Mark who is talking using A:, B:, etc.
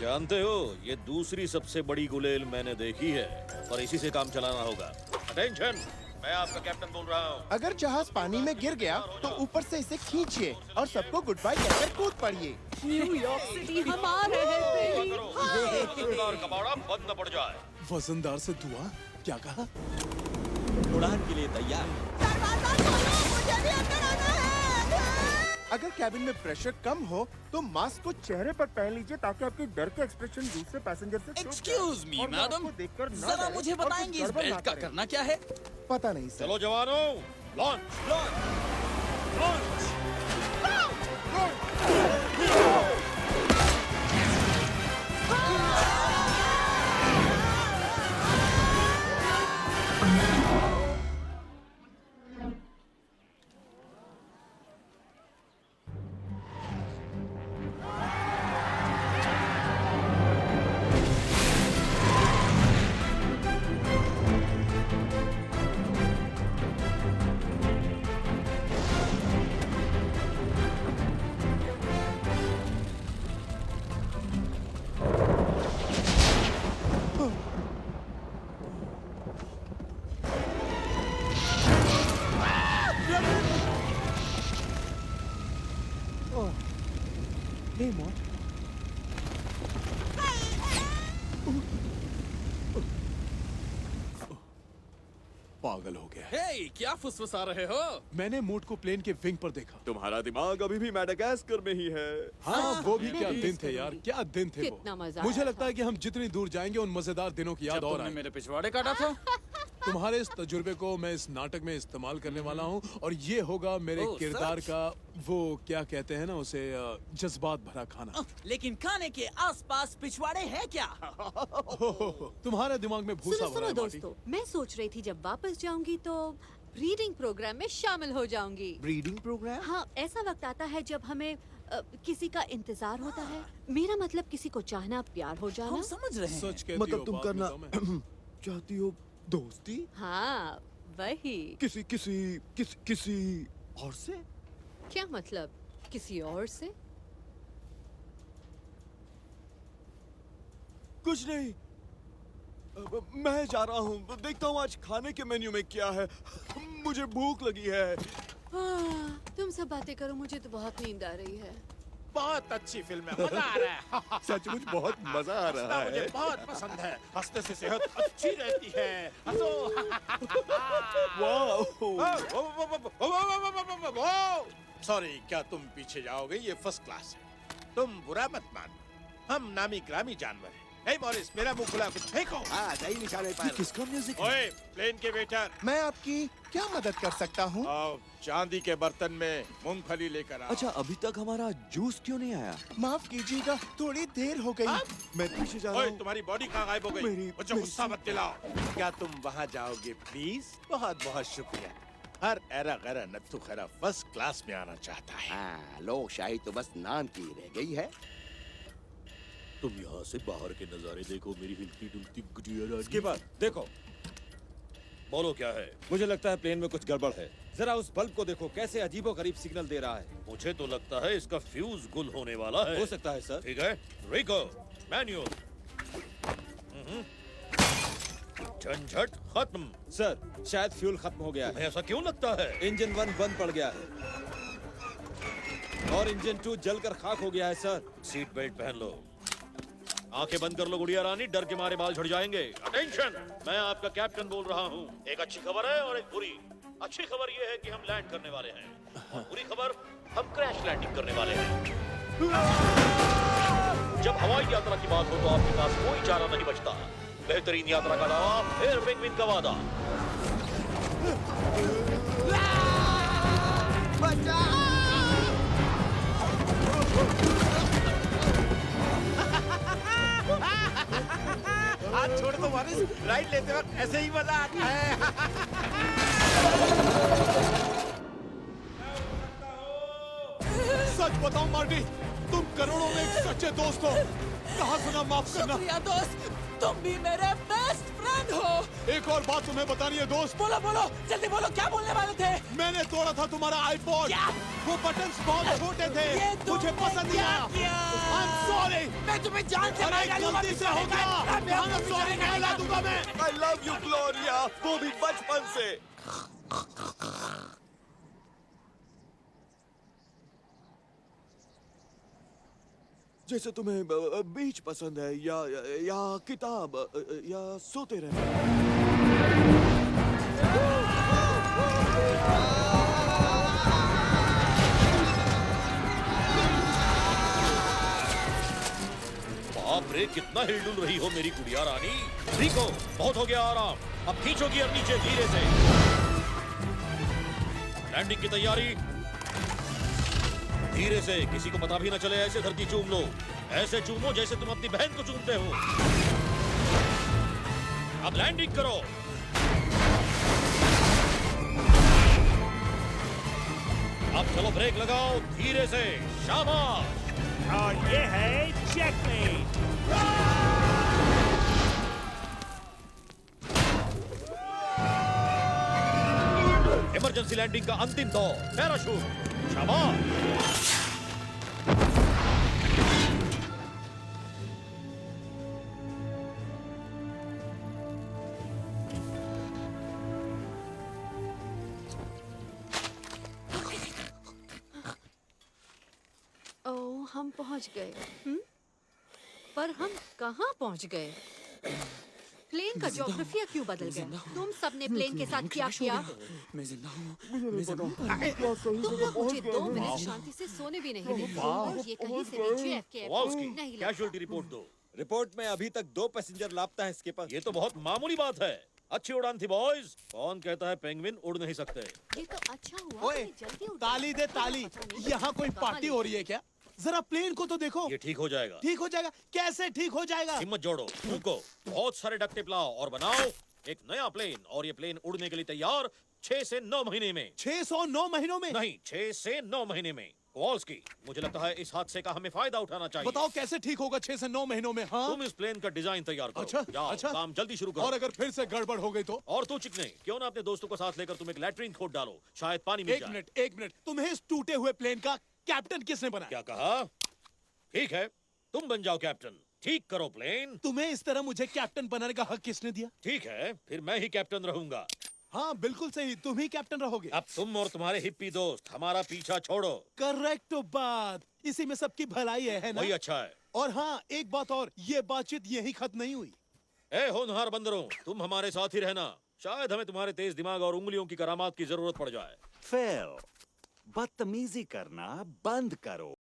A: जानते हो, ये दूसरी सबसे बड़ी गुलेल मैंने देखी है और इसी से काम चलाना होगा। अटेंशन, मैं आपका कैप्टन बोल रहा हूँ।
B: अगर जहाज पानी में गिर गया तो ऊपर से इसे खींचिए और सबको गुड बाय कहकर कूद पड़िए।
C: न्यूयॉर्क सिटी हम आ रहे हैं।
A: वजनदार कबाड़ा बंद न पड़ जाए।
D: वजनदार से धुआं? क्या कहा?
E: उड़ान के लिए तैयार।
C: दरवाजा खोलो, मुझे भी अंदर आना है।
B: अगर कैबिन में प्रेशर कम हो तो मास्क को चेहरे पर पहन लीजिए ताकि आपके डर के एक्सप्रेशन दूसरे पैसेंजर से छुप जाए।
E: एक्सक्यूज मी
B: और वो
E: मैडम,
B: आपको देखकर ना
E: जरा
B: डरे
E: मुझे
B: और कुछ
E: बताएंगे इस
B: गड़बड़ ना
E: बेल्ट का
B: करे।
E: करना क्या है?
B: पता नहीं सर।
A: चलो जवानों, लॉन्च लॉन्च।
B: Hey, Mort.
D: पागल हो गया।
E: हे, क्या फुसफुसा रहे हो?
D: मैंने मोट को प्लेन के विंग पर देखा।
F: तुम्हारा दिमाग अभी भी मैडागास्कर में ही है।
D: हाँ, वो भी क्या
C: मैं
D: दिन
C: miss
D: थे यार,
C: करूंगी।
D: क्या दिन थे
C: कितना
D: वो।
C: मजा
D: मुझे
C: आया
D: लगता है कि हम जितनी दूर जाएंगे उन मजेदार दिनों की याद
E: जब
D: और
E: तुमने
D: आएगी।
E: मेरे पिछवाड़े काटा था।
D: तुम्हारे इस तजुर्बे को मैं इस नाटक में इस्तेमाल करने वाला हूँ और ये होगा मेरे
E: ओह,
D: किरदार
E: सच?
D: का वो क्या कहते हैं ना उसे जज्बात भरा खाना।
E: लेकिन खाने के आसपास पिछवाड़े है क्या?
D: तुम्हारे दिमाग में भूसा
C: सुनो
D: भरा
C: सुनो
D: है माटी।
C: दोस्तों, मैं सोच रही थी जब वापस जाऊंगी तो रीडिंग प्रोग्राम में शामिल हो जाऊंगी।
B: Reading program?
C: हाँ, ऐसा वक्त आता है जब हमें किसी का इंतजार होता है। मेरा मतलब किसी को चाहना, प्यार हो जाना।
E: हम समझ रहे हैं।
D: सच कहती
F: मतलब
D: हो,
F: तुम
D: बात में
F: करना
D: दम है।
F: चाहती हो दोस्ती
C: हाँ, वही।
F: किसी और से?
C: क्या मतलब, किसी और से?
F: कुछ नहीं। मैं जा रहा हूँ, देखता हूँ आज खाने के मेन्यू में क्या है। मुझे भूख लगी है।
C: तुम सब बातें करो, मुझे तो बहुत नींद आ रही है।
G: बहुत अच्छी फिल्म है, मजा आ रहा है।
F: सचमुच बहुत मजा आ रहा
G: मुझे
F: है।
G: बहुत पसंद है। हंसने से सेहत अच्छी रहती है। हंसो। सॉरी, क्या तुम पीछे जाओगे? ये फर्स्ट क्लास है, तुम बुरा मत मानना। हम नामी ग्रामी जानवर हैं। हे मॉरिस, मेरा मुंह खुला, कुछ फेंको।
F: सही निशाने पर। किसका म्यूजिक है?
G: ओए, प्लेन के वेटर,
B: मैं आपकी क्या मदद कर सकता हूँ?
G: आओ, चांदी के बर्तन में मूंगफली लेकर आओ।
F: अच्छा, अभी तक हमारा जूस क्यों नहीं आया?
B: माफ कीजिएगा, थोड़ी देर हो गई।
F: मैं पीछे जा रहा
G: ओए,
F: हूँ।
G: तुम्हारी बॉडी कहाँ गायब हो गई? मुझे गुस्सा मत दिलाओ। क्या तुम वहाँ जाओगे प्लीज? बहुत बहुत शुक्रिया। हर एरा गैरा नत्थु खैरा फर्स्ट क्लास में आना चाहता है।
H: लो, शाही तो बस नाम की रह गई है।
A: तुम यहाँ से बाहर के नजारे देखो, मेरी हिलती डुलती गुड़िया रानी।
E: इसके बाद देखो,
A: बोलो क्या है?
E: मुझे लगता है प्लेन में कुछ गड़बड़ है। जरा उस बल्ब को देखो, कैसे अजीबोगरीब सिग्नल दे रहा है।
A: मुझे तो लगता है इसका फ्यूज गुल होने वाला है।
E: हो सकता है सर।
A: ठीक है, रिको, मैनुअल। झंझट खत्म।
E: सर, शायद फ्यूल खत्म हो गया है।
A: ऐसा क्यों लगता है?
E: इंजन 1 बंद पड़ गया है और इंजन 2 जलकर खाक हो गया है सर।
A: सीट बेल्ट पहन लो, आंखें बंद कर लो गुड़िया रानी, डर के मारे बाल झड़ जाएंगे। अटेंशन, मैं आपका कैप्टन बोल रहा हूँ। एक अच्छी खबर है और एक बुरी। अच्छी खबर ये है कि हम लैंड करने वाले हैं और बुरी खबर, हम क्रैश लैंडिंग करने वाले हैं। जब हवाई यात्रा की बात हो तो आपके पास कोई चारा नहीं बचता। बेहतरीन यात्रा का दावा, फिर पेंगुइन का वादा।
G: हाथ छोड़ दो मॉरिस, राइड लेते वक्त ऐसे ही मजा आता है।
D: सच बताओ मार्टी, तुम
F: करोड़ों में एक सच्चे दोस्त हो। कहा सुना माफ करना।
I: शुक्रिया दोस्त, तुम भी मेरे बेस्ट फ्रेंड हो।
F: एक और बात तुम्हें बतानी है दोस्त।
I: बोलो बोलो, जल्दी बोलो, क्या बोलने वाले थे?
F: मैंने तोड़ा था तुम्हारा आईपॉड।
I: क्या?
F: वो बटन्स बहुत छोटे थे,
I: ये
F: मुझे
I: तुमने
F: पसंद नहीं
I: क्या
F: आया।
I: किया?
F: I'm sorry।
I: मैं तुम्हें जान से मार डालूंगा।
F: गलती से हो गया। I'm sorry नहीं ला दूंगा मैं।
H: I love you, Gloria. वो भी बचपन से। जैसे तुम्हें बीच पसंद है या किताब या सोते रहना।
A: बाप रे, कितना हिलडुल रही हो मेरी गुड़िया रानी। ठीक हो, बहुत हो गया आराम। अब खींचो गियर नीचे धीरे से। लैंडिंग की तैयारी। धीरे से, किसी को पता भी ना चले। ऐसे धरती चूम लो, ऐसे चूमो जैसे तुम अपनी बहन को चूमते हो। अब लैंडिंग करो। अब चलो ब्रेक लगाओ धीरे से। शाबाश।
J: और ये है चेकमेट।
A: इमरजेंसी लैंडिंग का अंतिम दौर, पैराशूट। शाबाश।
C: ओह, हम पहुंच गए। पर हम कहाँ पहुंच गए? प्लेन का ज्योग्राफिया क्यों बदल गया? तुम सबने प्लेन के साथ क्या किया?
I: मैं जिंदा हूँ।
C: तुम लोग मुझे 2 मिनट शांति से सोने भी नहीं देते। ये कहीं से भी JFK
A: कॉवाल्स्की,
C: एयरपोर्ट नहीं लगता।
A: कैजुअल्टी रिपोर्ट दो।
E: रिपोर्ट में अभी तक 2 पैसेंजर लापता है इसके पास।
A: ये तो बहुत मामूली बात है। अच्छी उड़ान थी बॉयज। कौन कहता है पेंगुइन उड़ नहीं सकते?
C: ये तो अच्छा हुआ।
F: ओए,
C: कि जल्दी उड़
F: ताली दे ताली। यहाँ कोई पार्टी हो रही है क्या? जरा प्लेन को तो देखो।
A: ये ठीक हो जाएगा।
F: ठीक हो जाएगा? कैसे ठीक हो जाएगा?
A: हिम्मत जोड़ो, रुको, बहुत सारे डक्ट टेप लाओ और बनाओ एक नया प्लेन। और ये प्लेन उड़ने के लिए तैयार 6 से 9 महीने में।
F: 609 महीनों में?
A: नहीं, 6 से 9 महीने में। कॉवाल्स्की, मुझे लगता है इस हादसे का हमें फायदा उठाना चाहिए।
F: बताओ कैसे ठीक होगा 6 से 9 महीनों में? हाँ?
A: तुम इस प्लेन का डिजाइन तैयार करो।
F: अच्छा,
A: जाओ,
F: अच्छा।
A: काम जल्दी शुरू करो।
F: और अगर फिर से गड़बड़ हो गई तो?
A: और तू चिकने, क्यों ना अपने दोस्तों को साथ लेकर तुम एक लैट्रिन खोद डालो, शायद पानी मिल जाए।
F: एक मिनट, तुम्हें इस टूटे हुए प्लेन का कैप्टन किसने बनाया?
A: क्या कहा? ठीक है, तुम बन जाओ कैप्टन। ठीक करो प्लेन।
F: तुम्हें इस तरह मुझे कैप्टन बनाने का हक किसने दिया?
A: ठीक है, फिर मैं ही कैप्टन रहूंगा।
F: हाँ बिल्कुल सही, तुम ही कैप्टन रहोगे।
A: अब तुम और तुम्हारे हिप्पी दोस्त हमारा पीछा छोड़ो।
F: करेक्ट बात, इसी में सबकी भलाई है ना?
A: वही अच्छा है।
F: और हाँ, एक बात और, ये बातचीत यही खत्म नहीं हुई।
A: ए होनहार बंदरों, तुम हमारे साथ ही रहना। शायद हमें तुम्हारे तेज दिमाग और उंगलियों की करामात की जरूरत पड़ जाए।
J: फिल, बदतमीजी करना बंद करो।